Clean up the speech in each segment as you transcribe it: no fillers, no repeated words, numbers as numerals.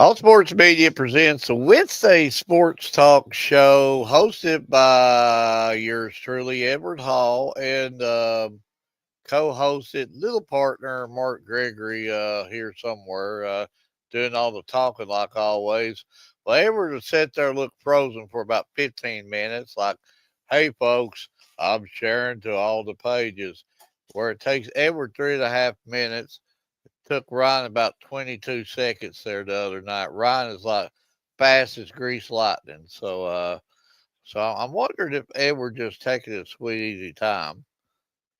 All Sports Media presents the Wednesday Sports Talk Show, hosted by yours truly, Edward Hall, and co-hosted little partner Mark Gregory here somewhere, doing all the talking like always. Well, Edward would sit there and look frozen for about 15 minutes, like, "Hey, folks, I'm sharing to all the pages," where it takes Edward 3.5 minutes. Took Ryan about 22 seconds there the other night. Ryan is like fast as grease lightning. So I'm wondering if Edward just taking a sweet easy time.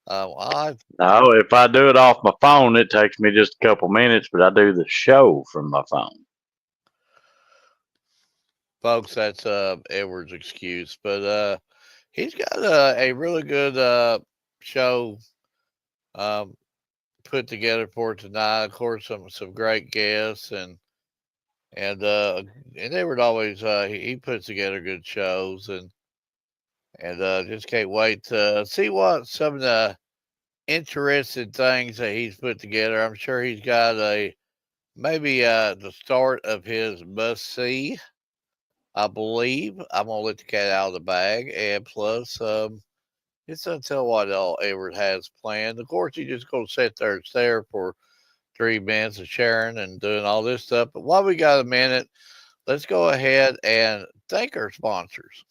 I No, if I do it off my phone, it takes me just a couple minutes, but I do the show from my phone. Folks, that's Edward's excuse, but he's got a really good show um, put together for tonight. Of course, some great guests and Edward always he puts together good shows and just can't wait to see what some of the interesting things that he's put together. I'm sure he's got a maybe the start of his must see. I believe I'm gonna let the cat out of the bag, and plus, it's gonna tell what all Edward has planned. Of course, he just gonna sit there and stare for 3 minutes of sharing and doing all this stuff. But while we got a minute, let's go ahead and thank our sponsors.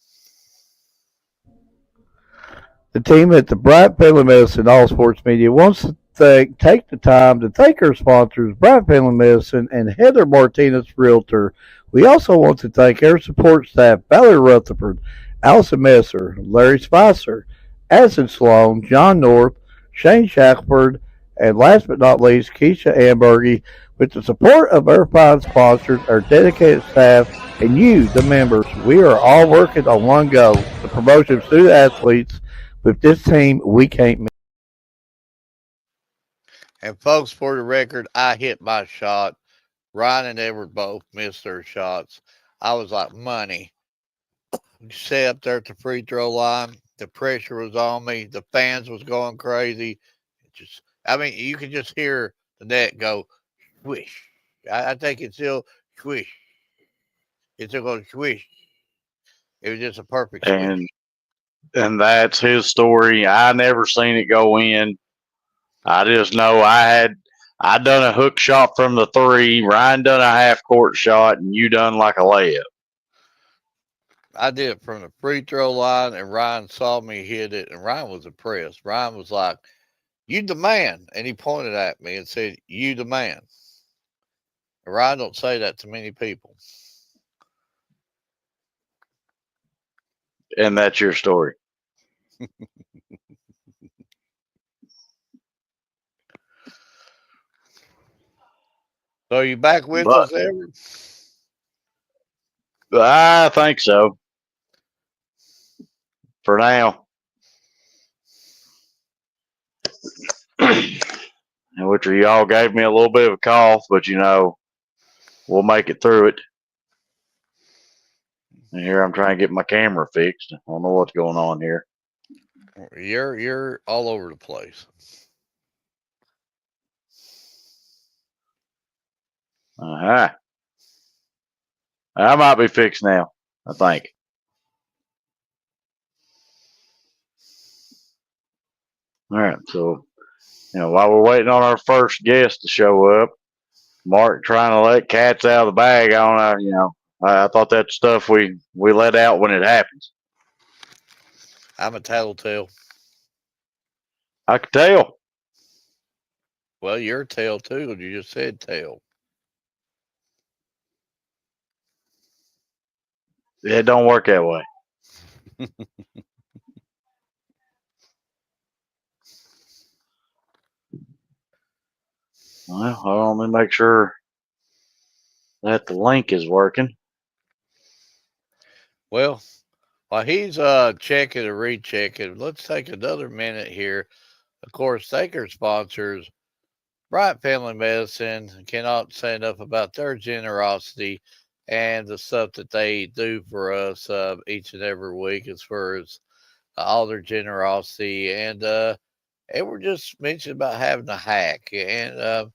The team at the Bryant Family Medicine All Sports Media wants to take the time to thank our sponsors, Bryant Family Medicine and Heather Martinez Realtor. We also want to thank our support staff, Valerie Rutherford, Allison Messer, Larry Spicer, Addison Sloan, John North, Shane Shackford, and last but not least, Keisha Ambergy. With the support of our fine sponsors, our dedicated staff, and you, the members, we are all working on one goal, the promotion of student athletes. With this team, we can't miss. And folks, for the record, I hit my shot. Ryan and Edward both missed their shots. I was like money. Sat up there at the free throw line. The pressure was on me. The fans was going crazy. I mean, you could just hear the net go swish. I think it's still swish. It's still going swish. It was just a perfect swish. And that's his story. I never seen it go in. I just know I done a hook shot from the three. Ryan done a half court shot, and you done like a layup. I did it from the free throw line, and Ryan saw me hit it, and Ryan was impressed. Ryan was like, "You the man," and he pointed at me and said, "You the man." And Ryan don't say that to many people. And that's your story. So you back with us, Edward? I think so. For now. And which y'all gave me a little bit of a cough, but we'll make it through it. And here I'm trying to get my camera fixed. I don't know what's going on here. You're all over the place. Uh-huh. I might be fixed now, I think. All right, so while we're waiting on our first guest to show up, Mark trying to let cats out of the bag. I don't know, I thought that's stuff we let out when it happens. I'm a tattletale. I could tell. Well, you're a tail too. You just said tail. It don't work that way. Well, hold on, let me make sure that the link is working. Well, while he's checking and rechecking, let's take another minute here. Of course, thank our sponsors, Bryant Family Medicine. Cannot say enough about their generosity and the stuff that they do for us each and every week as far as all their generosity. And we're just mentioning about having a hack and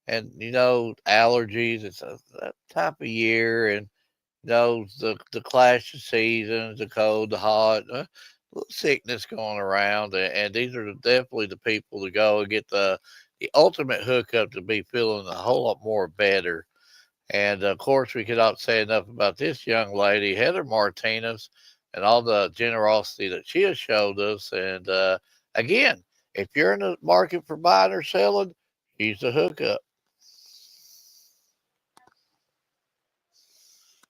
allergies. It's that type of year, and the clash of seasons, the cold, the hot, little sickness going around, and these are definitely the people to go and get the ultimate hookup to be feeling a whole lot more better. And of course, we cannot say enough about this young lady, Heather Martinez, and all the generosity that she has showed us. And again, if you're in the market for buying or selling, she's the hookup.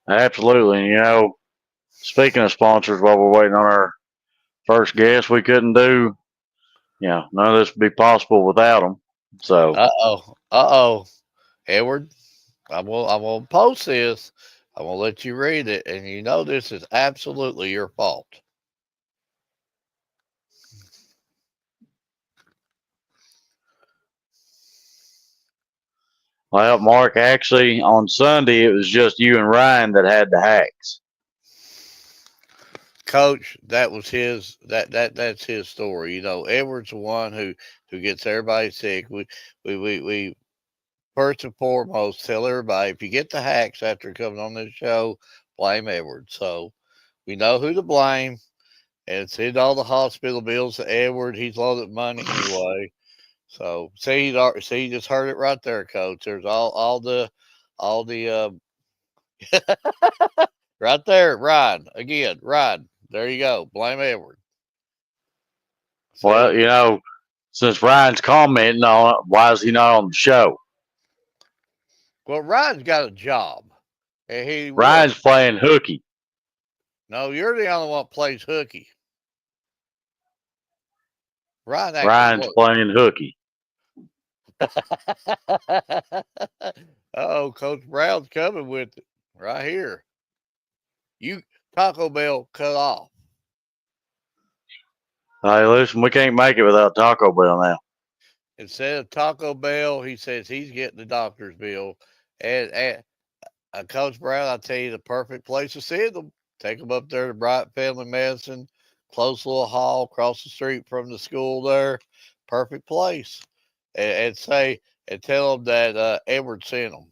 Absolutely. Speaking of sponsors, while we're waiting on our first guest, we couldn't do, none of this would be possible without them. So, Uh oh, Edward. I'm gonna post this. I'm gonna let you read it, and this is absolutely your fault. well, Mark, actually, on Sunday, it was just you and Ryan that had the hacks. Coach, that was that's his story. Edward's the one who gets everybody sick. We first and foremost tell everybody if you get the hacks after coming on this show, blame Edward. So we know who to blame, and it's in all the hospital bills to Edward. He's loaded money anyway. So see, you just heard it right there, Coach. There's all the right there, Ryan again, Ryan. There you go. Blame Edward. Well, See, since Ryan's commenting on it, why is he not on the show? well, Ryan's got a job, and he works. Ryan's playing hooky. No, you're the only one that plays hooky. Ryan actually Ryan's works. playing hooky. Oh, Coach Brown's coming with it right here. You Taco Bell cut off. Hey, listen, we can't make it without Taco Bell now. Instead of Taco Bell, he says he's getting the doctor's bill. And Coach Brown, I tell you, the perfect place to see them. Take them up there to Bryant Family Medicine, close little hall across the street from the school there. Perfect place. And tell them that Edward sent them.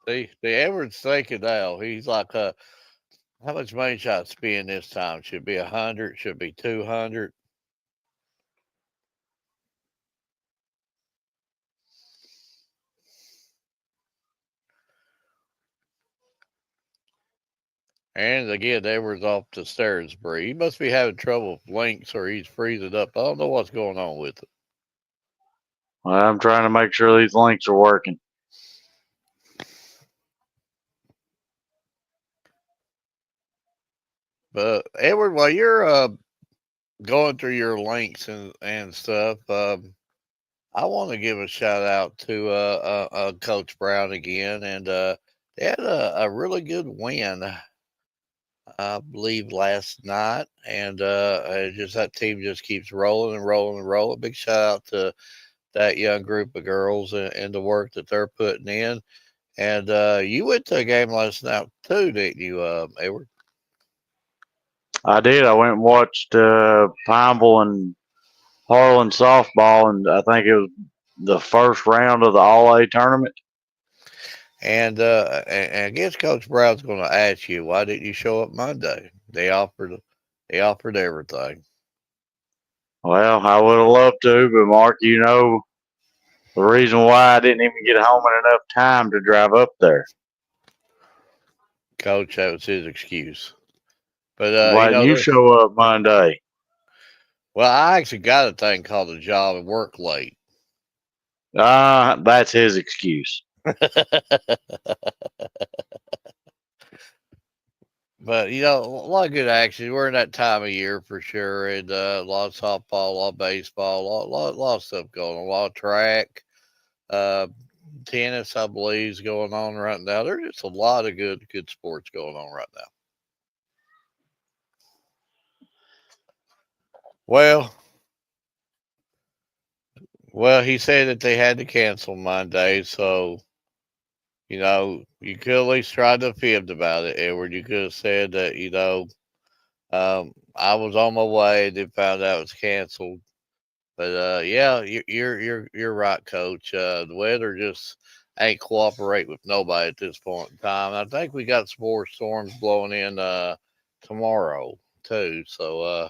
See, Edward's thinking now. He's like, how much money should I spend this time? Should it be 100? Should it be 200? And again, Edward's off the stairs, Bree. He must be having trouble with links or he's freezing up. I don't know what's going on with it. Well, I'm trying to make sure these links are working. But Edward, while you're going through your links and stuff, I want to give a shout out to Coach Brown again, and they had a really good win, I believe, last night, and just that team just keeps rolling and rolling and rolling. Big shout out to that young group of girls and the work that they're putting in. And you went to a game last night too, didn't you, Edward? I did. I went and watched Pineville and Harlan softball, and I think it was the first round of the All A tournament. And I guess Coach Brown's going to ask you, why didn't you show up Monday? They offered everything. Well, I would have loved to, but Mark, the reason why I didn't even get home in enough time to drive up there. Coach, that was his excuse. But Why didn't you show up Monday? well, I actually got a thing called a job and work late. That's his excuse. But a lot of good action. We're in that time of year for sure, and a lot of softball, a lot of baseball, lot of stuff going on. A lot of track, uh, tennis, I believe, is going on right now. There's just a lot of good sports going on right now. Well, he said that they had to cancel Monday, so you could at least try to fib about it, Edward. You could have said that I was on my way, then found out it was canceled. But yeah, you're right, Coach. The weather just ain't cooperate with nobody at this point in time. I think we got some more storms blowing in tomorrow too, so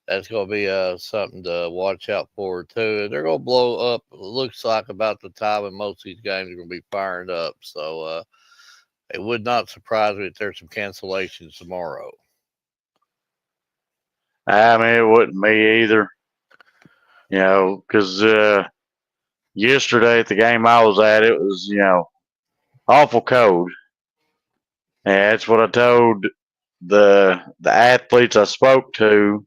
that's gonna be something to watch out for too. They're gonna blow up. It looks like about the time when most of these games are gonna be firing up. So it would not surprise me if there's some cancellations tomorrow. I mean, it wouldn't me either. Because yesterday at the game I was at, it was awful cold, and that's what I told the athletes I spoke to,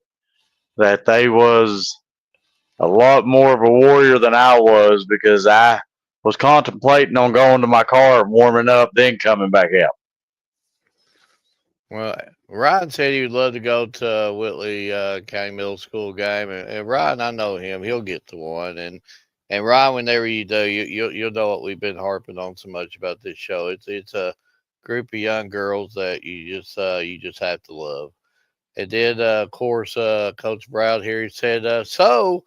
that they was a lot more of a warrior than I was, because I was contemplating on going to my car and warming up, then coming back out. Well, Ryan said he would love to go to Whitley County Middle School game, and Ryan, I know him; he'll get to one. And Ryan, whenever you do, you'll know what we've been harping on so much about this show. It's a group of young girls that you just have to love. And then, of course, Coach Brown here, he said, so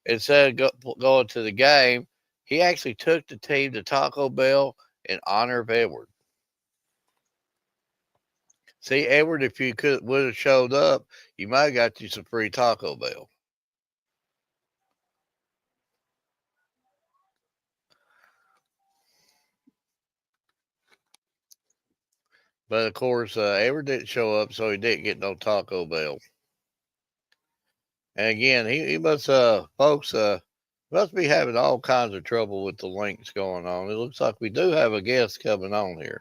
instead of going to the game, he actually took the team to Taco Bell in honor of Edward. See, Edward, if you would have showed up, you might have got you some free Taco Bell. But of course, Edward didn't show up, so he didn't get no Taco Bell. And again, he must, folks, must be having all kinds of trouble with the links going on. It looks like we do have a guest coming on here.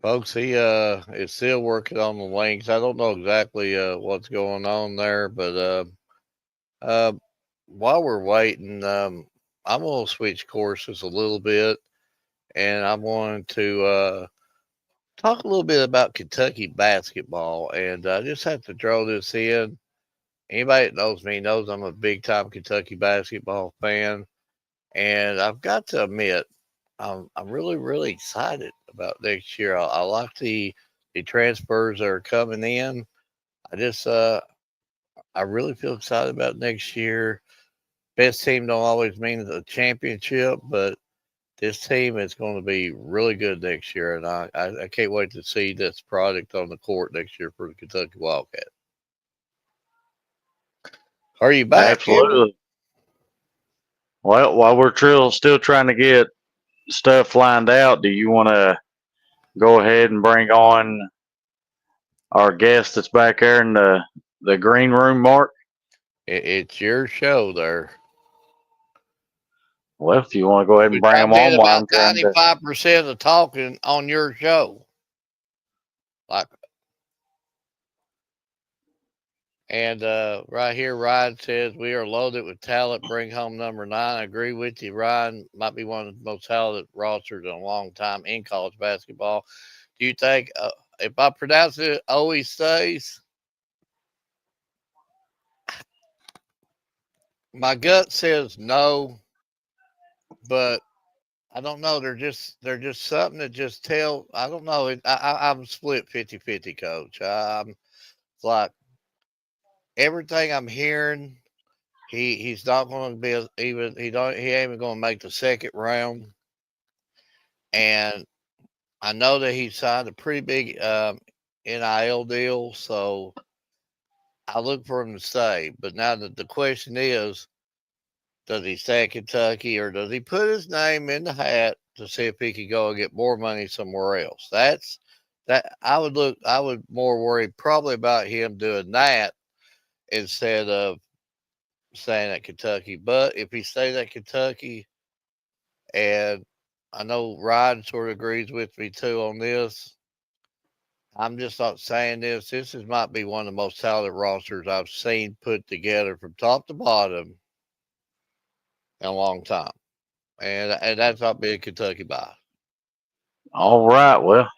Folks, he is still working on the links. I don't know exactly what's going on there, but uh, while we're waiting, I'm going to switch courses a little bit, and I'm going to talk a little bit about Kentucky basketball. And I just have to throw this in. Anybody that knows me knows I'm a big time Kentucky basketball fan, and I've got to admit, I'm really really excited about next year. I like the transfers that are coming in. I just I really feel excited about next year. Best team don't always mean the championship, but this team is going to be really good next year, and I can't wait to see this product on the court next year for the Kentucky Wildcats. Are you back, Edward? Absolutely. Well, while we're still trying to get stuff lined out, do you want to go ahead and bring on our guest that's back there in the green room, Mark? It's your show there. Well, if you want to go ahead and Which bring I him did on while about I'm trying to. 95% of the talking on your show. Like, and right here, Ryan says we are loaded with talent. Bring home number 9. I agree with you. Ryan might be one of the most talented rosters in a long time in college basketball. Do you think, if I pronounce it, always stays? My gut says no, but I don't know. They're just something that just tell. I don't know. I'm split 50-50, Coach. I'm like everything I'm hearing. He's not going to be even. He ain't even going to make the second round. and I know that he signed a pretty big NIL deal, so I look for him to stay. But now the question is, does he stay at Kentucky or does he put his name in the hat to see if he could go and get more money somewhere else? That I would more worry probably about him doing that instead of staying at Kentucky. But if he stays at Kentucky, and I know Ryan sort of agrees with me too on this. I'm just not saying this. Might be one of the most talented rosters I've seen put together from top to bottom in a long time, and that's not being Kentucky bias. All right. Well,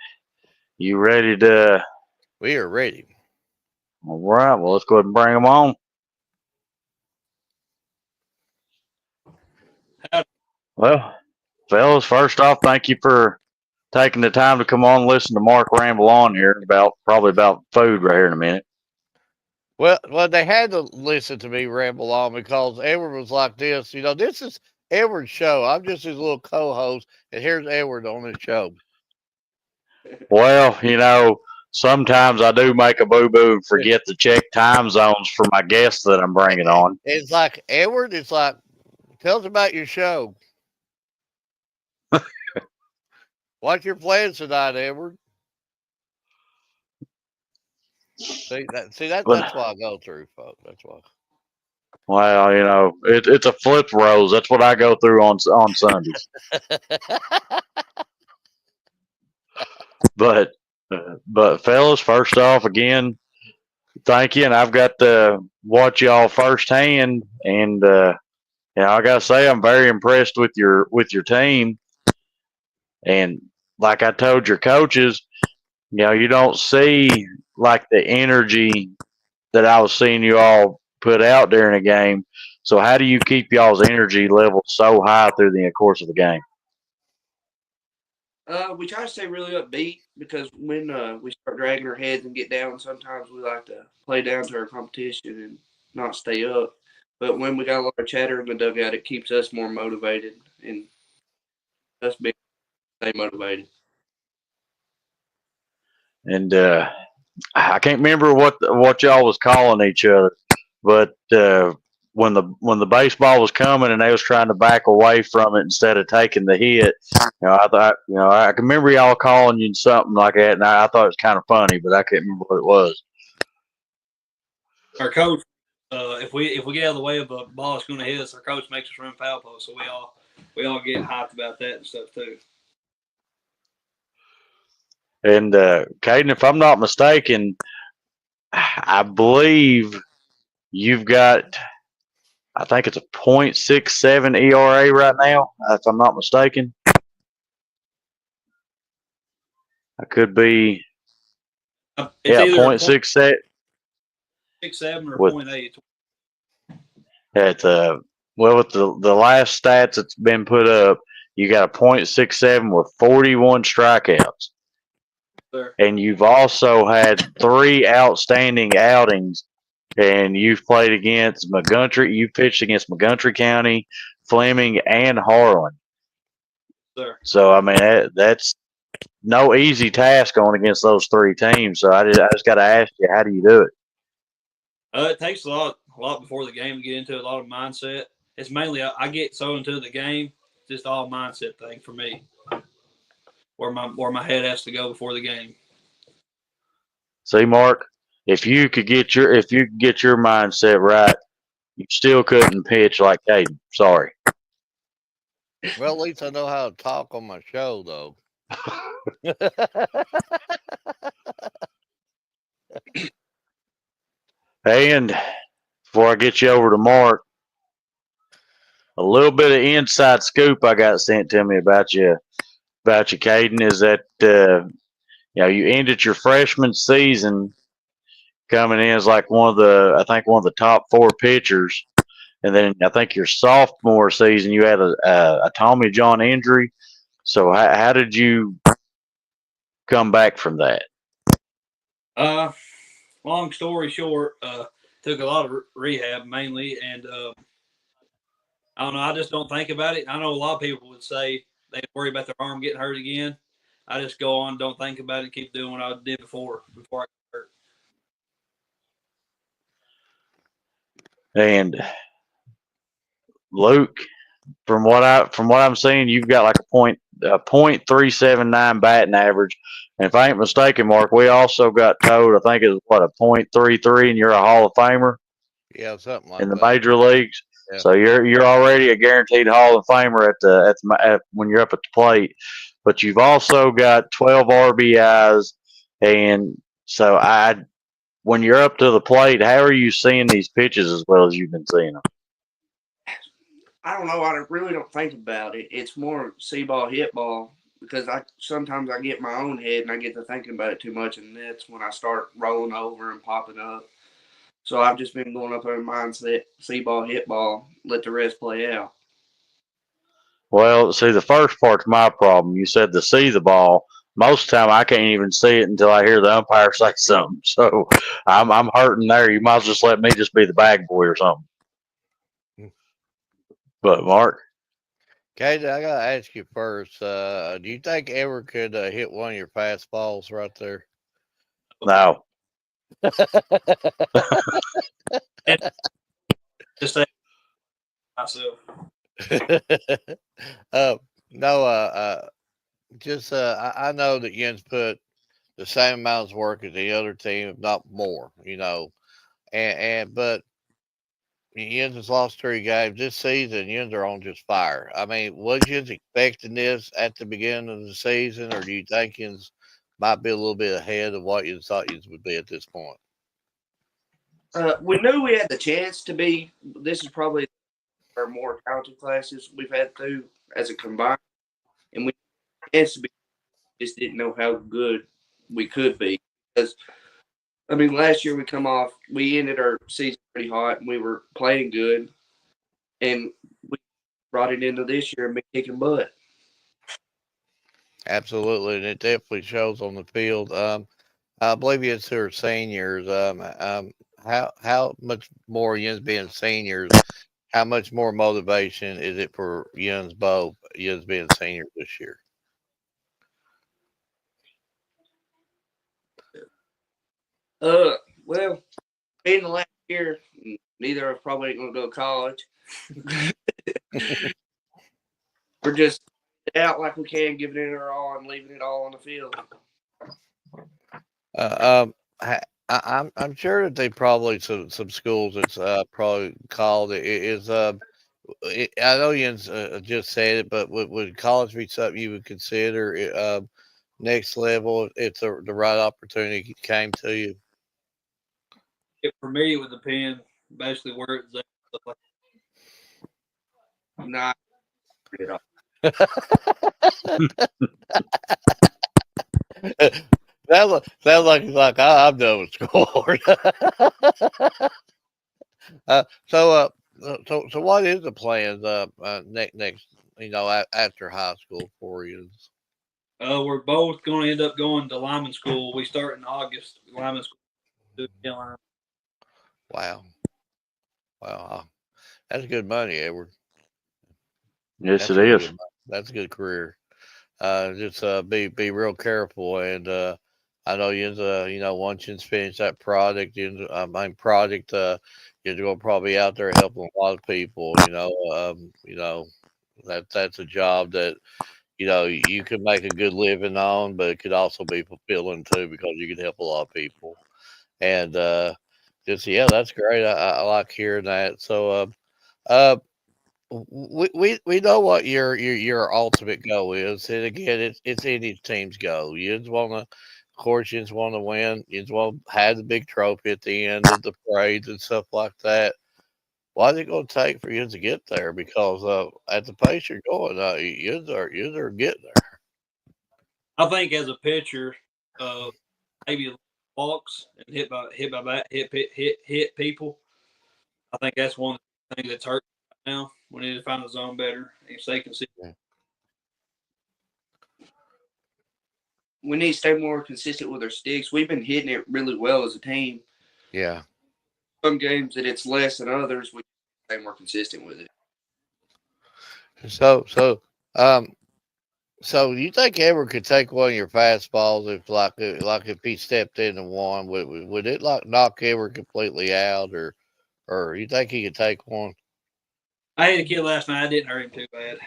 you ready to? We are ready. All right. Well, let's go ahead and bring them on. Well, fellas, first off, thank you for taking the time to come on and listen to Mark ramble on here probably about food right here in a minute. Well, they had to listen to me ramble on because Edward was like this. This is Edward's show. I'm just his little co-host, and here's Edward on his show. Well, sometimes I do make a boo-boo and forget to check time zones for my guests that I'm bringing on. It's like Edward. It's like, tell us about your show. What's your plans tonight, Edward? That's what I go through, folks. That's why. Well, it's a flip rose. That's what I go through on Sundays. But fellas, first off, again, thank you. And I've got to watch y'all firsthand, and I gotta say I'm very impressed with your team. And like I told your coaches, you don't see like the energy that I was seeing you all put out during a game. So how do you keep y'all's energy level so high through the course of the game? We try to stay really upbeat because when we start dragging our heads and get down, sometimes we like to play down to our competition and not stay up. But when we got a lot of chatter in the dugout, it keeps us more motivated and us being stay motivated. And I can't remember what y'all was calling each other, but when the baseball was coming and they was trying to back away from it instead of taking the hit, I thought, I can remember y'all calling you something like that, and I thought it was kind of funny, but I can't remember what it was. Our coach, if we get out of the way of a ball that's going to hit us, our coach makes us run foul post, so we all get hyped about that and stuff too. And Caden, if I'm not mistaken, I believe you've got, I think it's a .67 ERA right now, if I'm not mistaken. I could be. It's either .67. 6.7 or with, 0.8. with the last stats that's been put up, you got a .67 with 41 strikeouts. Sure. And you've also had 3 outstanding outings, and you've played against Montgomery. You pitched against Montgomery County, Fleming, and Harlan. Sure. So I mean that's no easy task going against those 3 teams. So I just got to ask you, how do you do it? It takes a lot before the game to get into a lot of mindset. It's mainly I get so into the game, just all mindset thing for me. Where my head has to go before the game. See, Mark, if you could get your mindset right, you still couldn't pitch like Caden. Sorry. Well, at least I know how to talk on my show, though. And before I get you over to Mark, a little bit of inside scoop I got sent to me about you, Caden, is that you ended your freshman season coming in as like one of the top 4 pitchers, and then I think your sophomore season you had a Tommy John injury. So how did you come back from that? Long story short, took a lot of rehab mainly, and I don't know. I just don't think about it. I know a lot of people would say they worry about their arm getting hurt again. I just go on, don't think about it, keep doing what I did before I got hurt. And Luke, from what I'm seeing, you've got like a .379 batting average. And if I ain't mistaken, Mark, we also got told, I think it's what, a .33, and you're a Hall of Famer Yeah, something like in the that. major leagues. Yeah. So you're already a guaranteed Hall of Famer when you're up at the plate. But you've also got 12 RBIs, and so when you're up to the plate, how are you seeing these pitches as well as you've been seeing them? I don't know. I really don't think about it. It's more see ball, hit ball, because sometimes I get my own head and I get to thinking about it too much, and that's when I start rolling over and popping up. So I've just been going up in a mindset, see ball, hit ball, let the rest play out. Well, see, the first part's my problem. You said to see the ball. Most of the time, I can't even see it until I hear the umpire say something. So I'm hurting there. You might as well just let me just be the bag boy or something. But Mark, Katie, I gotta ask you first. Do you think ever could hit one of your fastballs right there? no. Just say myself. No, just I know that Jens put the same amount of work as the other team, if not more. But Jens has lost 3 games this season. Jens are on just fire. I mean, was Jens expecting this at the beginning of the season, or do you think Jens might be a little bit ahead of what you thought Jens would be at this point? We knew we had the chance to be. This is probably our more talented classes we've had through as a combined, and we chance to be. Just didn't know how good we could be because I mean last year we ended our season pretty hot and we were playing good, and we brought it into this year and been kicking butt. Absolutely, and it definitely shows on the field. I believe it's their seniors. How much more Jens being seniors? How much more motivation is it for Jens both Jens being seniors this year? Well, being the last year, neither of us probably ain't gonna go to college. We're just out like we can, giving it our all and leaving it all on the field. I'm sure that they probably some schools it's probably called it is I know Jens just said it, but would college be something you would consider next level if the right opportunity came to you? For me, it would depend basically where it's at. Not at all. That looks like I'm done with school. So what is the plans next? After high school for you? We're both going to end up going to lineman school. We start in August. Lineman school. Wow, that's good money, Edward. Yes, That's it really is. good. That's a good career. Just be real careful, and I know once you finish that project, you're going to probably be out there helping a lot of people. That's a job that you could make a good living on, but it could also be fulfilling too because you can help a lot of people. And that's great. I like hearing that. So uh, we know what your ultimate goal is, and again, it's any team's goal. You just want to, of course, you just want to win. You just want to have the big trophy at the end of the parades and stuff like that. Why is it going to take for you to get there? Because at the pace you're going, you are getting there. I think as a pitcher, maybe walks and hit people. I think that's one of the things that's hurt right now. We need to find the zone better and stay consistent. We need to stay more consistent with our sticks. We've been hitting it really well as a team. Yeah. Some games that it's less than others, we stay more consistent with it. So So you think Edward could take one of your fastballs if like if he stepped into one, would it like knock Edward completely out, or you think he could take one? I had a kid last night. I didn't hurt him too bad.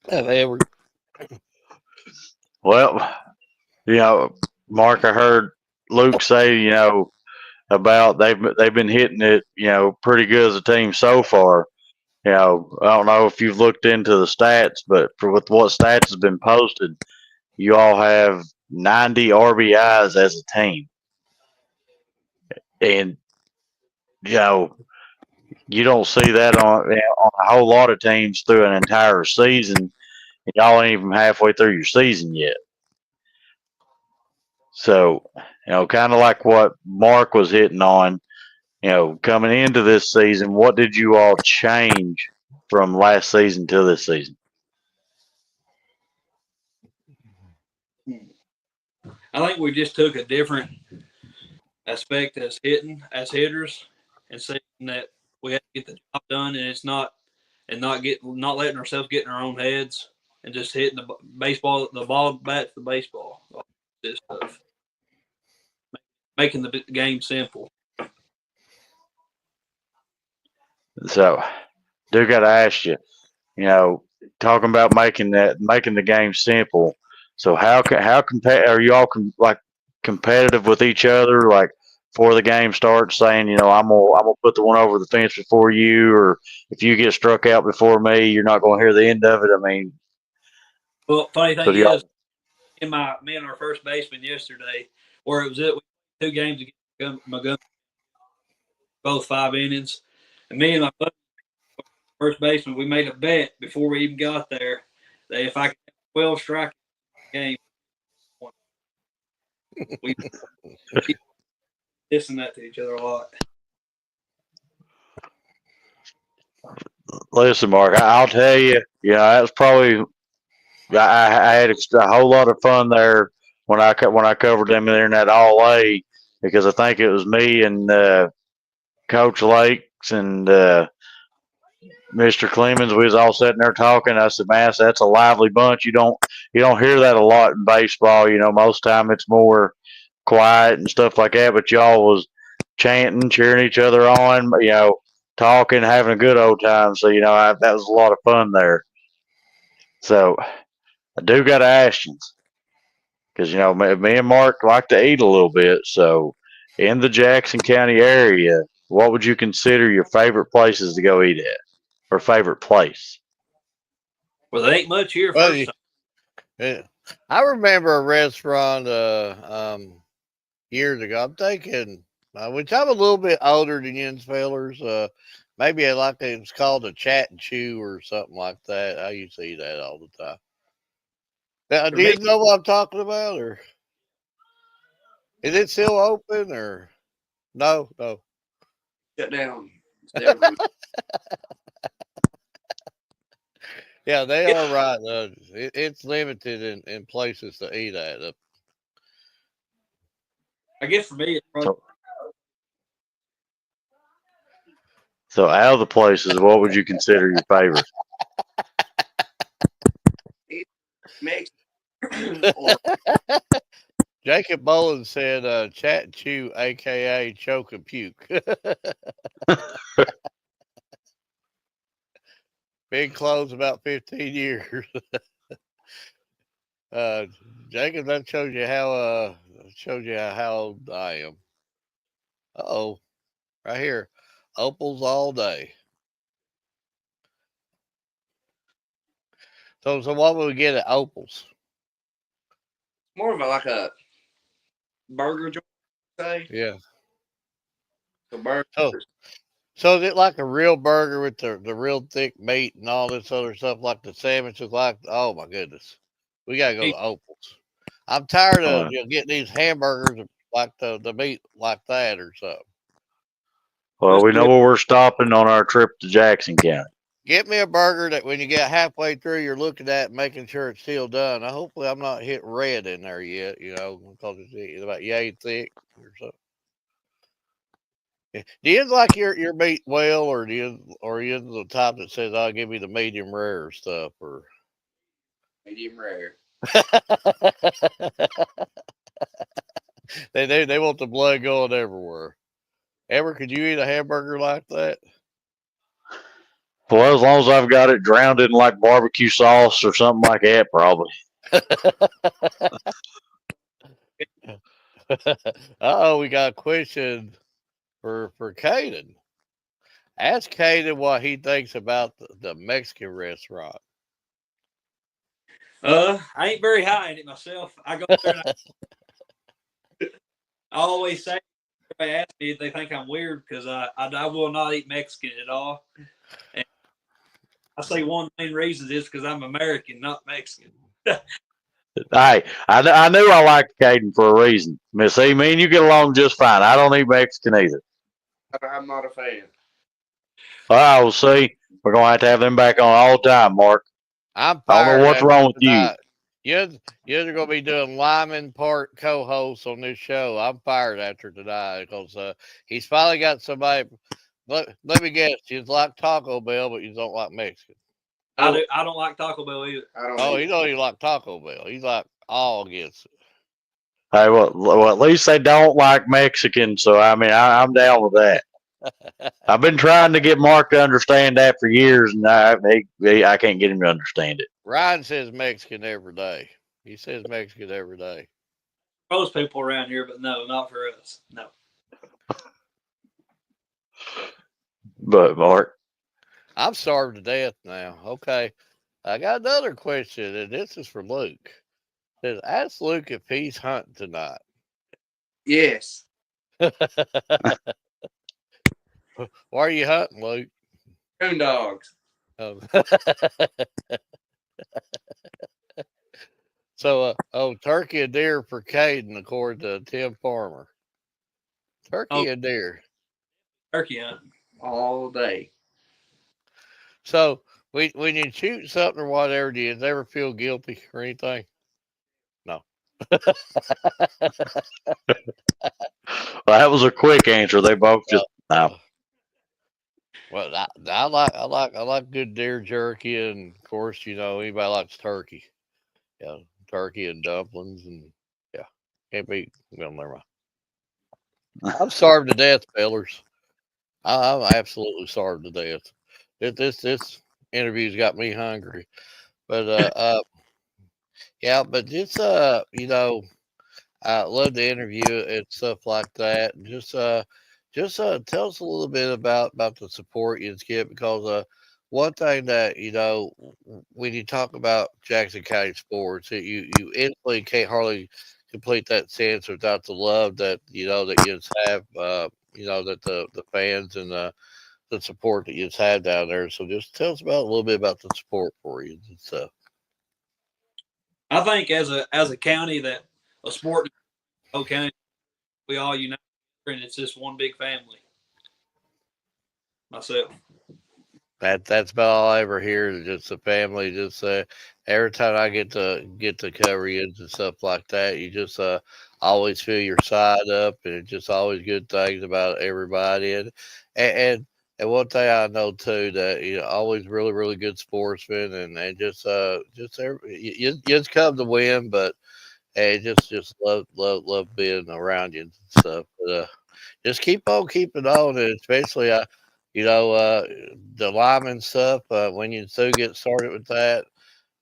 Edward. Well, Mark, I heard Luke say, about they've been hitting it, pretty good as a team so far. I don't know if you've looked into the stats, but with what stats has been posted, you all have 90 RBIs as a team, and you know you don't see that on a whole lot of teams through an entire season. And y'all ain't even halfway through your season yet. So, kind of like what Mark was hitting on, coming into this season, what did you all change from last season to this season? I think we just took a different aspect as hitters, and saying that we have to get the job done, and it's not not letting ourselves get in our own heads, and just hitting the ball back to the baseball. All this stuff, making the game simple. So, do got to ask you, talking about making the game simple. So are you all like competitive with each other? Like before the game starts, saying, I'm gonna put the one over the fence before you, or if you get struck out before me, you're not gonna hear the end of it. I mean, Well, funny so thing do y'all. is, me and our first baseman yesterday, where it was it, we two games against Montgomery, both 5 innings, and me and my buddy, first baseman, we made a bet before we even got there that if I could have 12 strikeouts in the game, we keep dissing that to each other a lot. Listen, Mark, I'll tell you, that was probably I had a whole lot of fun there when I covered them there in that all A, because I think it was me and Coach Lakes and Mr. Clemens. We was all sitting there talking. I said, "Man, that's a lively bunch. You don't hear that a lot in baseball. Most time it's more quiet and stuff like that. But y'all was chanting, cheering each other on. Talking, having a good old time. So that was a lot of fun there. So I do got to ask you, because me and Mark like to eat a little bit. So, in the Jackson County area, what would you consider your favorite places to go eat at, or favorite place? Well, there ain't much here Well, first time. I remember a restaurant years ago. I'm thinking, which I'm a little bit older than you fellers. Maybe like it was called a Chat and Chew or something like that. I used to eat that all the time. Now, For do you me, know what I'm talking about, or is it still open, or no? No. Shut down. Instead of Yeah, they yeah, are right. It's limited in places to eat at. I guess for me, it's probably So, so out of the places, what would you consider your favorite? Mexican or Jacob Bolin said, "Chat and Chew, aka Choke and Puke." Been closed about 15 years. uh, Jacob, that shows you how old I am. Oh, right here, Opals all day. So what would we get at Opals? more of like a burger joint, say. Yeah. So burgers. So so is it like a real burger with the real thick meat and all this other stuff, like the sandwiches? Like, oh my goodness, we gotta go to Opals. I'm tired of Uh, getting these hamburgers like the meat like that or something. well, just we know get where we're stopping on our trip to Jackson County. Get me a burger that when you get halfway through, you're looking at it, making sure it's still done. Now, hopefully, I'm not hit red in there yet, because it's about yay thick or something. Do you like your meat well, or are you the type that says, "I'll give me the medium rare stuff," or Medium rare. they want the blood going everywhere. Ever could you eat a hamburger like that? Well, as long as I've got it drowned in like barbecue sauce or something like that, probably. Oh, we got a question for Caden. Ask Caden what he thinks about the Mexican restaurant. I ain't very high in it myself. I go there and I always say, everybody asks me if they think I'm weird because I will not eat Mexican at all. And I say one main reason is because I'm American, not Mexican. Hey, I knew I liked Caden for a reason. Miss E, me and you get along just fine. I don't eat Mexican either. I'm not a fan. Well, see, we're going to have them back on all the time, Mark. I'm I don't fired know what's after wrong with you. tonight. You're going to be doing Lyman part co-host on this show. I'm fired after tonight because he's finally got somebody. Let me guess, you like Taco Bell, but you don't like Mexican. I don't like Taco Bell either. I don't. Oh, you don't even like Taco Bell. He's like all against it. Hey, well, at least they don't like Mexican, so I mean, I'm down with that. I've been trying to get Mark to understand that for years, and I can't get him to understand it. Ryan says Mexican every day. He says Mexican every day. Most people around here, but no, not for us. No. But Mark, I'm starved to death now. Okay. I got another question, and this is for Luke. It says, ask Luke if he's hunting tonight. Yes. Why are you hunting, Luke? Coon dogs. Um, so, turkey and deer for Caden, according to Tim Farmer. Turkey and deer. Turkey hunting. All day. So, when you shoot something or whatever, do you ever feel guilty or anything? No. well, that was a quick answer. They both just no. Well, I like good deer jerky, and of course, anybody likes turkey. Yeah, turkey and dumplings, and yeah, can't beat. Well, never mind. I'm starved to death, fellers. I'm absolutely starved to death. This interview's got me hungry, but yeah, but it's I love the interview and stuff like that. And just tell us a little bit about the support you get, because one thing that when you talk about Jackson County sports, you instantly can't hardly complete that sentence without the love that that you have. That the fans and the support that you have down there. So just tell us about a little bit about the support for you and stuff. I think as a county that a sport in the whole county, we all unite and it's just one big family. Myself. That's about all I ever hear is just the family. Just every time I get to cover you and stuff like that, you just always feel your side up, and it's just always good things about everybody. And one thing I know too, that always really really good sportsmen, and you just come to win, but hey, just love being around you and stuff. But just keep on keeping on, and especially the lineman stuff. When you do get started with that,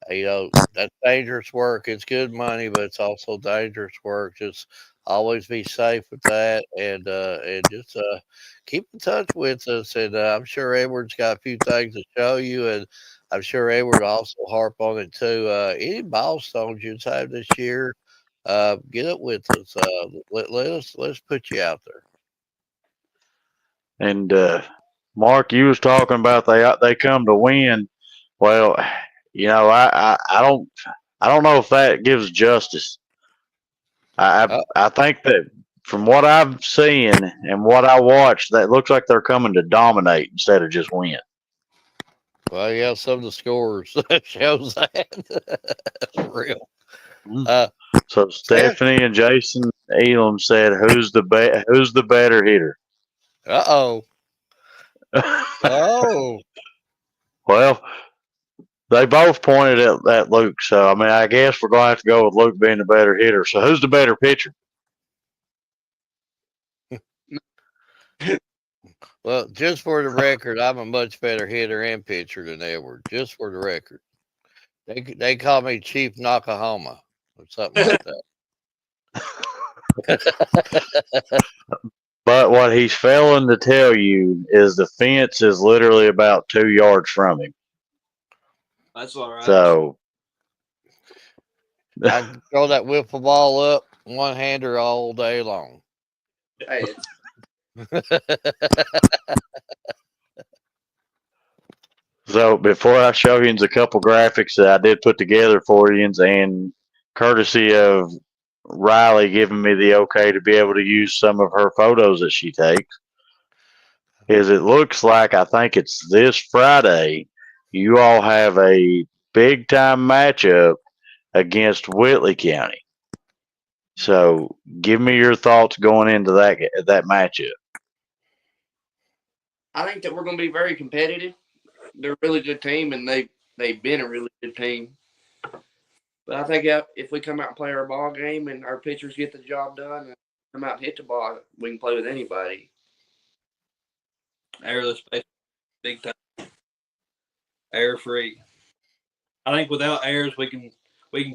that's dangerous work. It's good money, but it's also dangerous work. Just always be safe with that, and just keep in touch with us. And I'm sure Edward's got a few things to show you, and I'm sure Edward will also harp on it too. Any milestones you have this year, get up with us. Let's put you out there. And Mark, you was talking about they come to win. Well, I don't know if that gives justice. I think that from what I've seen and what I watched, that looks like they're coming to dominate instead of just win. Well, yeah, some of the scores shows that for real. So Stephanie and Jason Elam said, "Who's the better hitter?" Uh-oh. Oh. Well, they both pointed at Luke, so I mean, I guess we're going to have to go with Luke being the better hitter. So who's the better pitcher? Well, just for the record, I'm a much better hitter and pitcher than Edward. Just for the record. They call me Chief Nakahama or something like that. But what he's failing to tell you is the fence is literally about 2 yards from him. That's all right. So I can throw that wiffle ball up one hander all day long. Hey, So before I show you a couple graphics that I did put together for you, and courtesy of Riley giving me the okay to be able to use some of her photos that she takes, is it looks like I think it's this Friday. You all have a big time matchup against Whitley County. So give me your thoughts going into that matchup. I think that we're going to be very competitive. They're a really good team, and they've been a really good team. But I think if we come out and play our ball game and our pitchers get the job done and come out and hit the ball, we can play with anybody. Airless base, big time. Air free. I think without airs, we can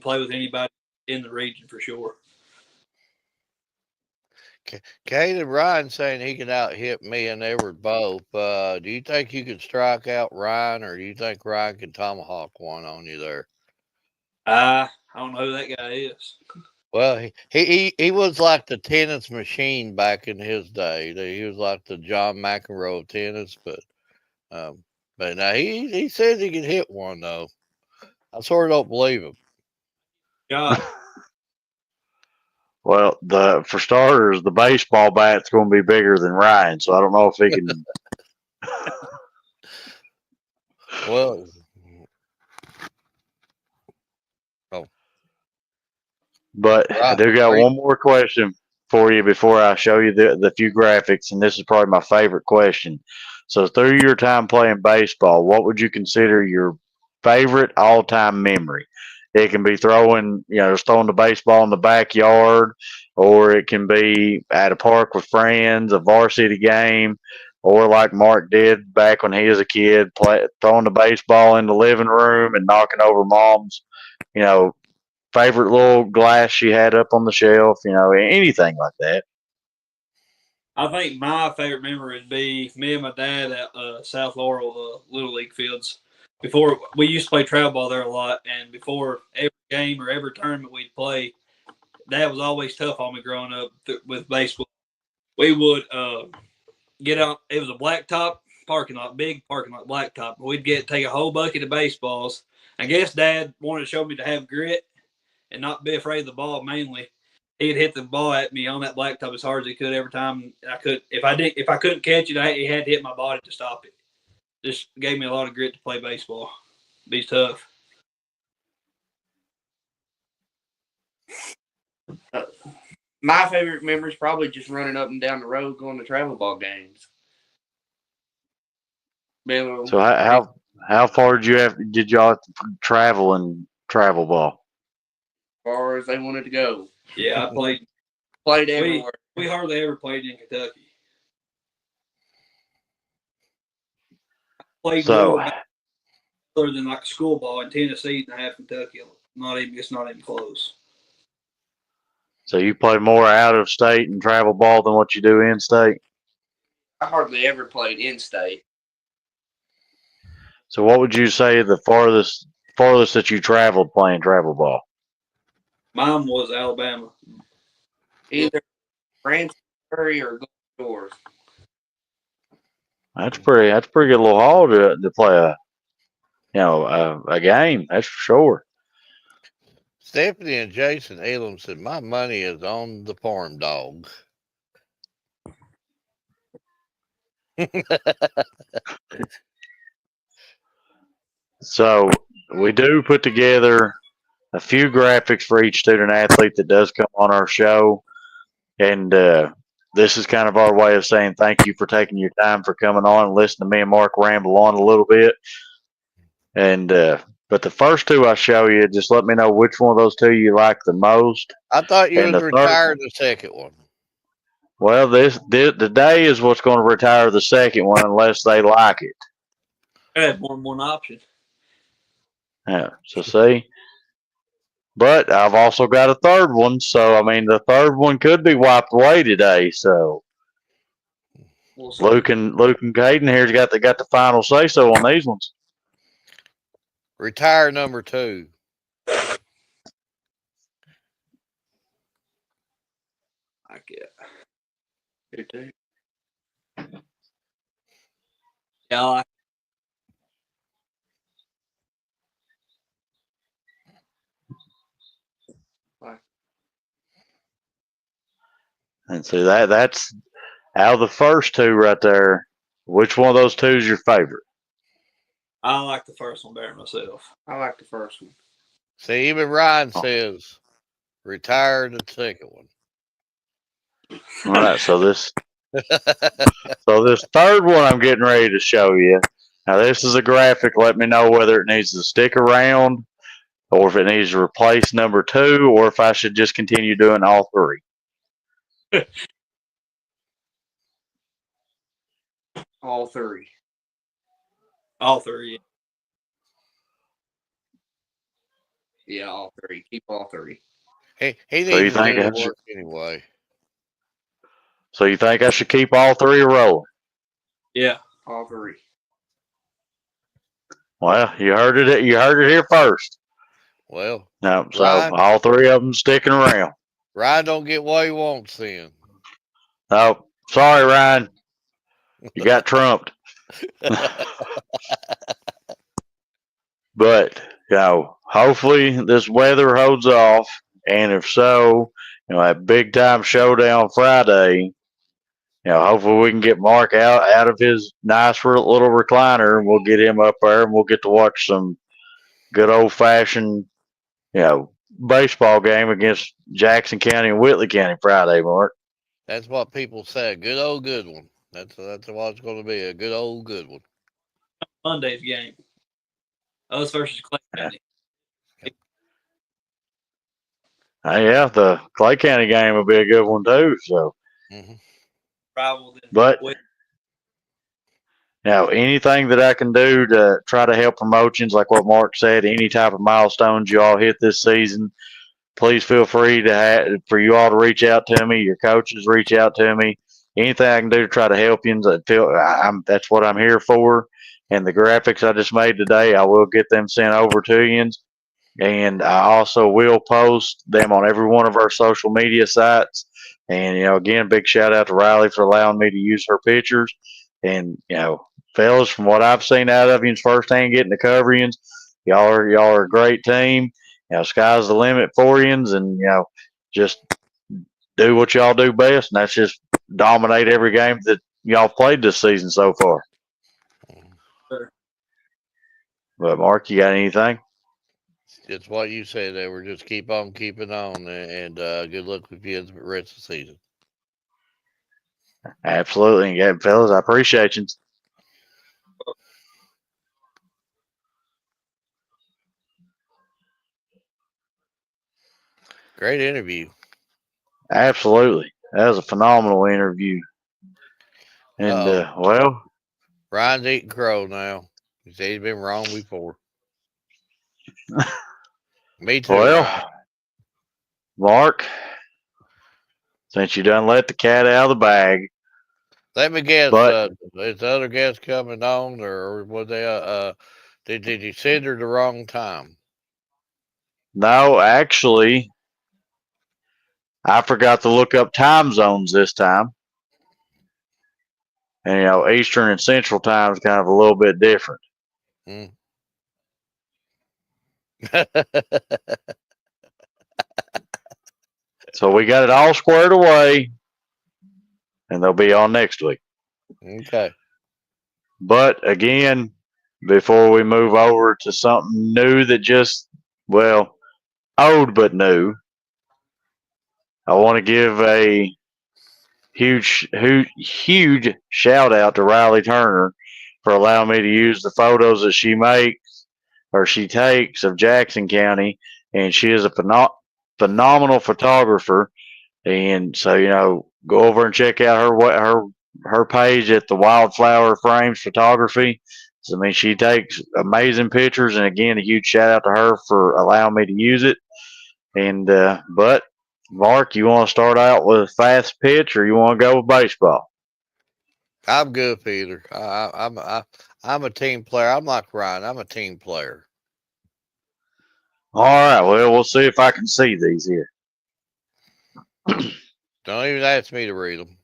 play with anybody in the region for sure. Kate and Ryan saying he can out hit me and Edward both. Do you think you could strike out Ryan, or do you think Ryan can tomahawk one on you there? I don't know who that guy is. Well, he was like the tennis machine back in his day. He was like the John McEnroe of tennis, but now he says he can hit one though. I sort of don't believe him. God, Well, for starters, the baseball bat's going to be bigger than Ryan, so I don't know if he can. Well, But I do got one more question for you before I show you the few graphics, and this is probably my favorite question. So, through your time playing baseball, what would you consider your favorite all-time memory? It can be just throwing the baseball in the backyard, or it can be at a park with friends, a varsity game, or like Mark did back when he was a kid, throwing the baseball in the living room and knocking over mom's, you know, favorite little glass she had up on the shelf, anything like that. I think my favorite memory would be me and my dad at South Laurel Little League fields. Before we used to play travel ball there a lot, and before every game or every tournament we'd play, Dad was always tough on me growing up with baseball. We would get out. It was a blacktop parking lot, big parking lot, blacktop. We'd take a whole bucket of baseballs. I guess Dad wanted to show me to have grit and not be afraid of the ball. Mainly, he'd hit the ball at me on that blacktop as hard as he could every time. I could, if I couldn't catch it, he had to hit my body to stop it. Just gave me a lot of grit to play baseball. Be tough. My favorite memory is probably just running up and down the road going to travel ball games. So how far did y'all have to travel in travel ball? As far as they wanted to go. Yeah, I played everywhere. We hardly ever played in Kentucky. I played more other than like school ball in Tennessee than I have Kentucky. It's not even close. So you play more out of state and travel ball than what you do in state? I hardly ever played in state. So what would you say the farthest that you traveled playing travel ball? Mine was Alabama. Either Branson, Missouri, or Gulf Shores. That's pretty good little haul to play a game. That's for sure. Stephanie and Jason Elam said, "My money is on the farm dog." So we do put together a few graphics for each student athlete that does come on our show, and this is kind of our way of saying thank you for taking your time for coming on and listening to me and Mark ramble on a little bit. And but the first two I show you, just let me know which one of those two you like the most. I thought you And was the third retired the second one. Well, today is what's going to retire the second one unless they like it. I had one option. Yeah. So see, but I've also got a third one. So I mean, the third one could be wiped away today. So We'll see. Luke and Caden here's got the final say so on these ones. Retire number 2. I get. Me too. Yeah, I like. And see that's out of the first two right there. Which one of those two is your favorite? I like the first one better myself. I like the first one. See, even Ryan says retire the second one. All right. So this third one I'm getting ready to show you. Now this is a graphic. Let me know whether it needs to stick around, or if it needs to replace number 2, or if I should just continue doing all 3. All 3. All 3. Yeah, all 3. Keep all 3. He So you needs to think do I the should, work anyway. so you think I should keep all 3 rolling? Yeah. All 3. Well, you heard it. You heard it here first. Well, No, so Ryan, all 3 of them sticking around. Ryan don't get what he wants then. Oh, sorry, Ryan. You got trumped. But hopefully this weather holds off, and if so, that big time showdown Friday. Hopefully we can get Mark out of his nice little recliner, and we'll get him up there, and we'll get to watch some good old fashioned, baseball game against Jackson County and Whitley County Friday, Mark. That's what people say. A good old good one. That's what it's going to be. A good old good one. Monday's game. Us versus Clay County. Yeah, the Clay County game will be a good one too. So, Rival then. but anything that I can do to try to help promotions, like what Mark said, any type of milestones you all hit this season, please feel free for you all to reach out to me. Your coaches reach out to me. Anything I can do to try to help you, that's what I'm here for. And the graphics I just made today, I will get them sent over to you. And I also will post them on every one of our social media sites. And, again, big shout out to Riley for allowing me to use her pictures. And, fellas, from what I've seen out of you firsthand getting the coverings, y'all are a great team. Sky's the limit for you, and, just do what y'all do best, and that's just dominate every game that y'all played this season so far. Sure. But, Mark, you got anything? It's what you said. They were just keep on keeping on, and good luck with you the rest of the season. Absolutely. And, fellas, I appreciate you. Great interview. Absolutely. That was a phenomenal interview. And, well. Ryan's eating crow now. He said he's been wrong before. Me too, Well, Ryan. Mark, since you done let the cat out of the bag. Let me guess. But, is the other guest coming on, or was they? Did you send her the wrong time? no, actually, I forgot to look up time zones this time. And, Eastern and Central time is kind of a little bit different. So we got it all squared away, and they'll be on next week. Okay. But again, before we move over to something new that just, old but new, I want to give a huge shout out to Riley Turner for allowing me to use the photos that she takes of Jackson County, and she is a phenomenal photographer. And so, go over and check out her page at the Wildflower Frames Photography. So, I mean, she takes amazing pictures, and again, a huge shout out to her for allowing me to use it. And but Mark, you want to start out with fast pitch, or you want to go with baseball? I'm good, Peter. I'm a team player. I'm like Ryan. I'm a team player. All right. Well, we'll see if I can see these here. Don't even ask me to read them.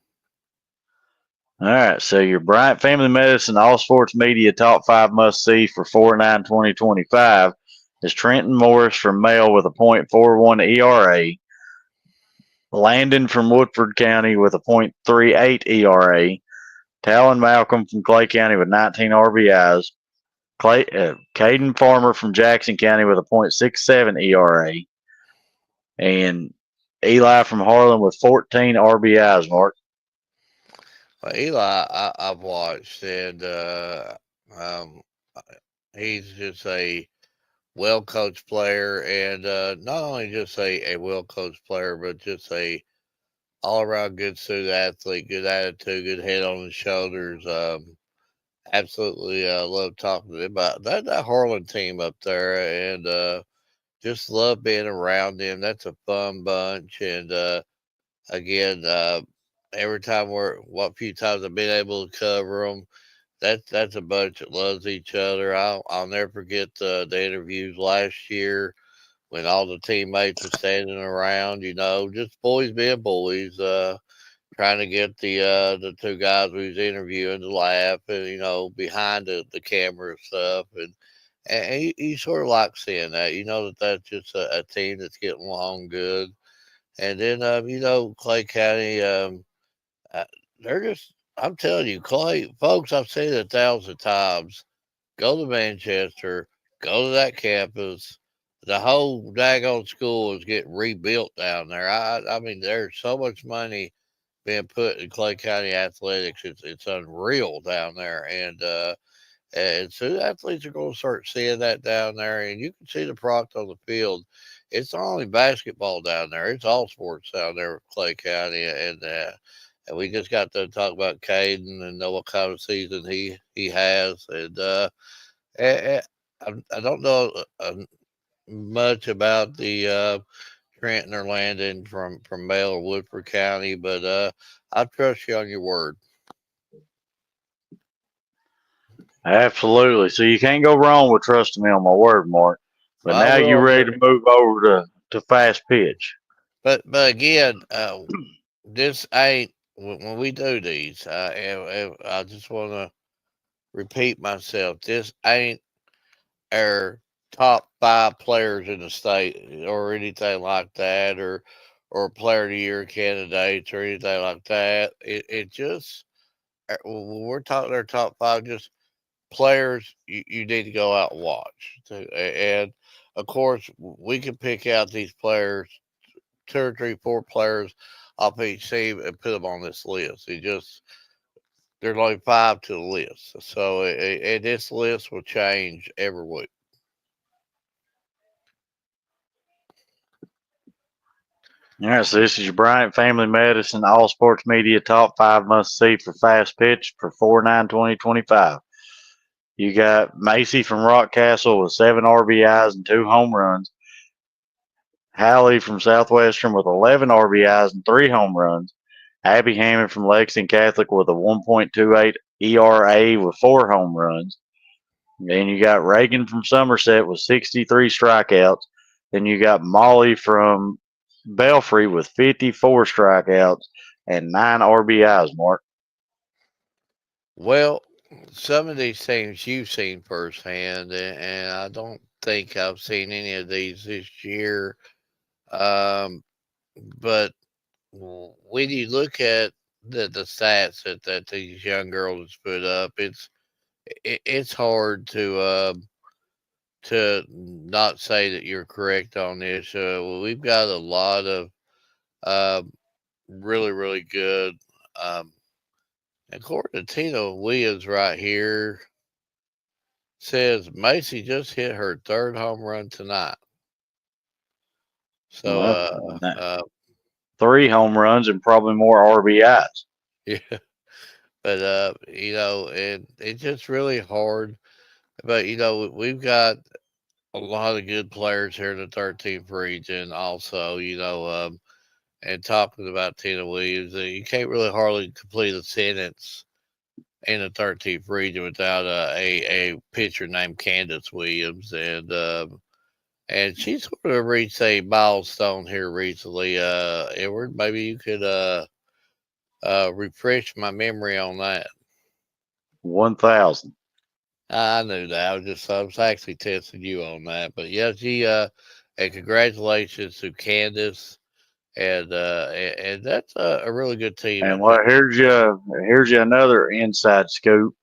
All right. So your Bryant Family Medicine All Sports Media Top 5 Must See for 4/9/2025 is Trenton Morris from Male with a .41 ERA. Landon from Woodford County with a .38 ERA. Talon Malcolm from Clay County with 19 RBIs. Caden Farmer from Jackson County with a .67 ERA. And Eli from Harlan with 14 RBIs, Mark. Well, Eli, I've watched, and um, he's just a well coached player, and not only just a well coached player, but just a all around good suit athlete, good attitude, good head on his shoulders. Absolutely love talking to him about that Harlan team up there, and just love being around them. That's a fun bunch, and again, every time what few times I've been able to cover them, that's a bunch that loves each other. I'll never forget the interviews last year when all the teammates were standing around, just boys being boys, trying to get the two guys we was interviewing to laugh and behind the camera and stuff, and you sort of like seeing that, that's just a team that's getting along good. And then Clay County, uh, they're just, I'm telling you, Clay folks, I've seen it 1,000 times. Go to Manchester, go to that campus. The whole daggone school is getting rebuilt down there. I mean, there's so much money being put in Clay County athletics. It's unreal down there, and so the athletes are going to start seeing that down there, and you can see the product on the field. It's not only basketball down there; it's all sports down there with Clay County, and we just got to talk about Caden and know what kind of season he has, and I don't know much about the Trenton or Landon from Male or Woodford County, but I trust you on your word. Absolutely. So you can't go wrong with trusting me on my word, Mark. But I now you will, ready to move over to fast pitch. but again, this ain't when we do these. And I just want to repeat myself. This ain't our top 5 players in the state or anything like that, or player of the year candidates or anything like that. It just when we're talking our top 5, just players you need to go out and watch. And of course, we can pick out these players, 2 or 3, 4 players off each team, and put them on this list. There's only 5 to the list, so and this list will change every week. All right, so this is your Bryant Family Medicine All Sports Media Top 5 Must See for Fast Pitch for 4/9/2025. You got Macy from Rockcastle with 7 RBIs and 2 home runs. Hallie from Southwestern with 11 RBIs and 3 home runs. Abby Hammond from Lexington Catholic with a 1.28 ERA with 4 home runs. Then you got Reagan from Somerset with 63 strikeouts. Then you got Molly from Belfry with 54 strikeouts and 9 RBIs, Mark. Well, some of these teams you've seen firsthand, and I don't think I've seen any of these this year. Um, but when you look at the stats that these young girls put up, it's hard to not say that you're correct on this. We've got a lot of uh, really good. according to Tina Williams right here, says Macy just hit her third home run tonight. So, Well, 3 home runs and probably more RBIs. yeah, but and it's just really hard. But we've got a lot of good players here in the 13th region. Also, and talking about Tina Williams, you can't really hardly complete a sentence in the 13th region without a pitcher named Candace Williams, and she's sort of reached a milestone here recently. Edward, maybe you could refresh my memory on that. 1,000. I knew that. I was actually testing you on that. But yeah, and congratulations to Candace, and that's a really good team. And well, here's you another inside scoop.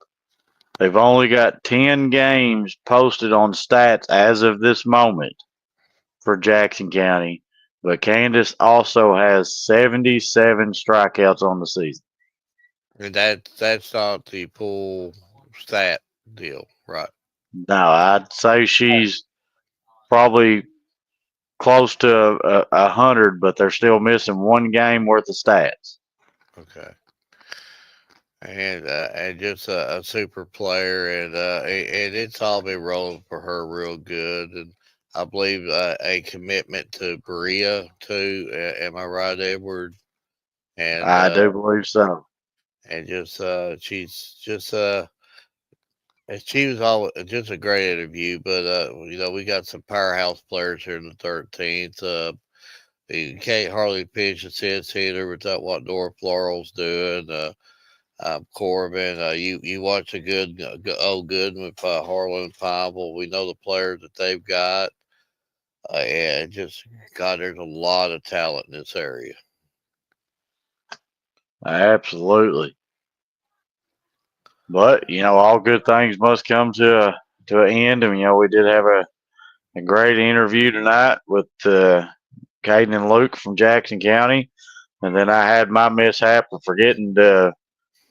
They've only got 10 games posted on stats as of this moment for Jackson County, but Candace also has 77 strikeouts on the season. And that's not the full stat deal, right? No, I'd say she's probably close to 100, but they're still missing 1 game worth of stats. Okay. And just a super player, and it's all been rolling for her real good, and I believe a commitment to Berea too. Am I right, Edward? And I do believe so. and just she's just and she was all just a great interview. But we got some powerhouse players here in the 13th. You can't hardly pitch a sense hitter without what North Laurel's doing. Corbin, you watch a good good with Harlan Pible. We know the players that they've got, and just God, there's a lot of talent in this area. Absolutely. But all good things must come to an end, and we did have a great interview tonight with Caden and Luke from Jackson County, and then I had my mishap of forgetting to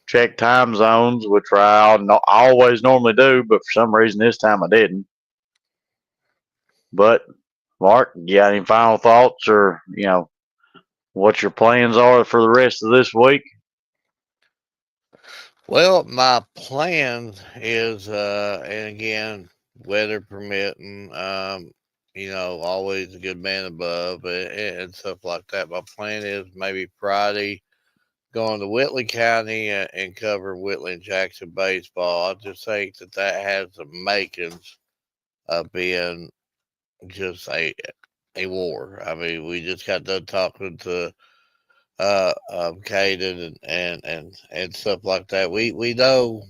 check time zones, which I always normally do, but for some reason this time I didn't. But Mark, you got any final thoughts, or what your plans are for the rest of this week? Well, my plan is, and again, weather permitting, always a good man above, and stuff like that. My plan is maybe Friday going to Whitley County and covering Whitley and Jackson baseball. I just think that has the makings of being just a war. I mean, we just got done talking to Caden and stuff like that. We know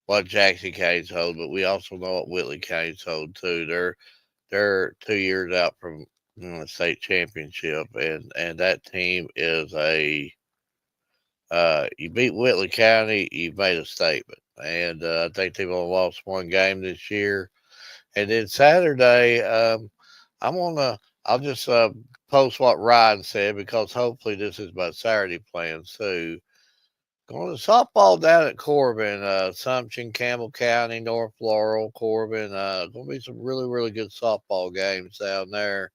what Jackson County's hold, but we also know what Whitley County's hold too. They're 2 years out from the state championship, and that team is you beat Whitley County, you've made a statement. And I think they've only lost 1 game this year. And then Saturday, I'll just post what Ryan said, because hopefully this is my Saturday plans too. Going to softball down at Corbin, Assumption, Campbell County, North Laurel, Corbin. Going to be some really, really good softball games down there.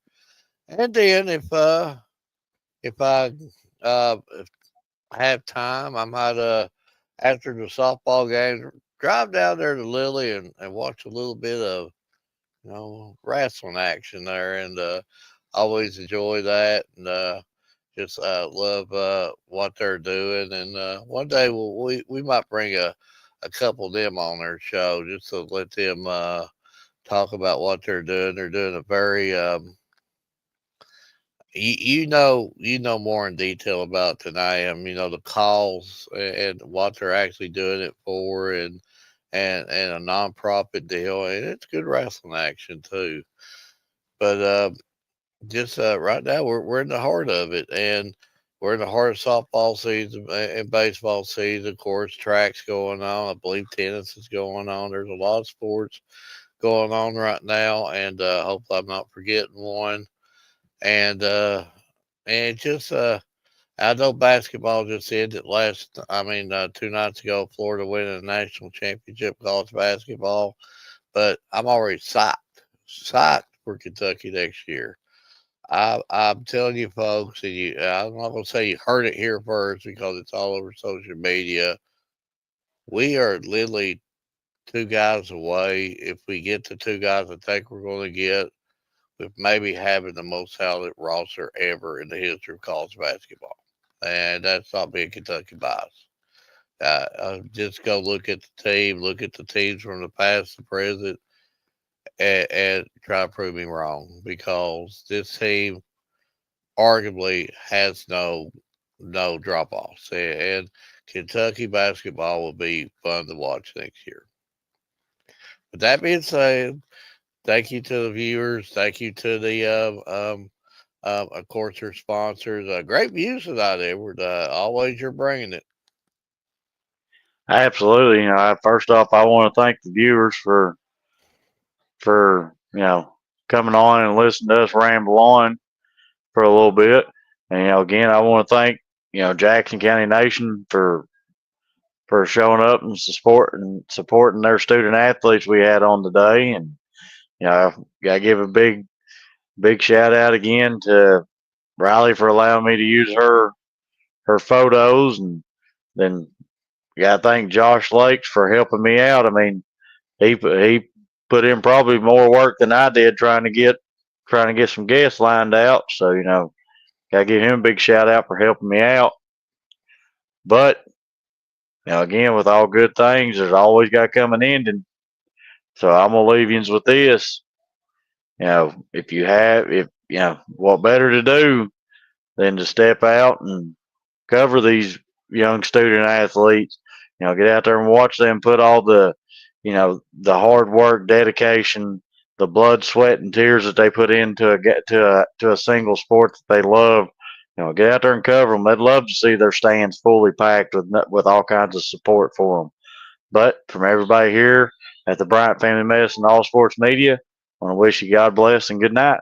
And then if I have time, I might after the softball game drive down there to Lily and watch a little bit of wrestling action there, and always enjoy that, and just love what they're doing. And one day we might bring a couple of them on their show just to let them talk about what they're doing. They're doing a very you know more in detail about than I am. The calls and what they're actually doing it for, and a nonprofit deal, and it's good wrestling action too. But just right now, we're in the heart of it, and we're in the heart of softball season and baseball season. Of course, track's going on. I believe tennis is going on. There's a lot of sports going on right now, and hopefully I'm not forgetting one. And just I know basketball just ended 2 nights ago. Florida winning a national championship college basketball, but I'm already psyched for Kentucky next year. I'm telling you, folks, and I'm not going to say you heard it here first because it's all over social media. We are literally 2 guys away. If we get the 2 guys I think we're going to get, with maybe having the most talented roster ever in the history of college basketball. And that's not being Kentucky bias. Just go look at the team, look at the teams from the past, the present, and try to prove me wrong because this team arguably has no drop offs, and Kentucky basketball will be fun to watch next year. With that being said, thank you to the viewers. Thank you to the of course, our sponsors. Great views tonight, Edward. Always you're bringing it. Absolutely. First off, I want to thank the viewers for coming on and listening to us ramble on for a little bit. And again, I want to thank Jackson County Nation for showing up and supporting their student athletes we had on today. And I gotta give a big shout out again to Riley for allowing me to use her photos, and then gotta thank Josh Lakes for helping me out. I mean, he put in probably more work than I did trying to get some guests lined out. So gotta give him a big shout out for helping me out. But again, with all good things, there's always got to come an ending. So I'm gonna leave you with this. If what better to do than to step out and cover these young student athletes. Get out there and watch them put all the hard work, dedication, the blood, sweat, and tears that they put into a single sport that they love. Get out there and cover them. They'd love to see their stands fully packed with all kinds of support for them. But from everybody here at the Bryant Family Medicine All Sports Media, I want to wish you God bless and good night.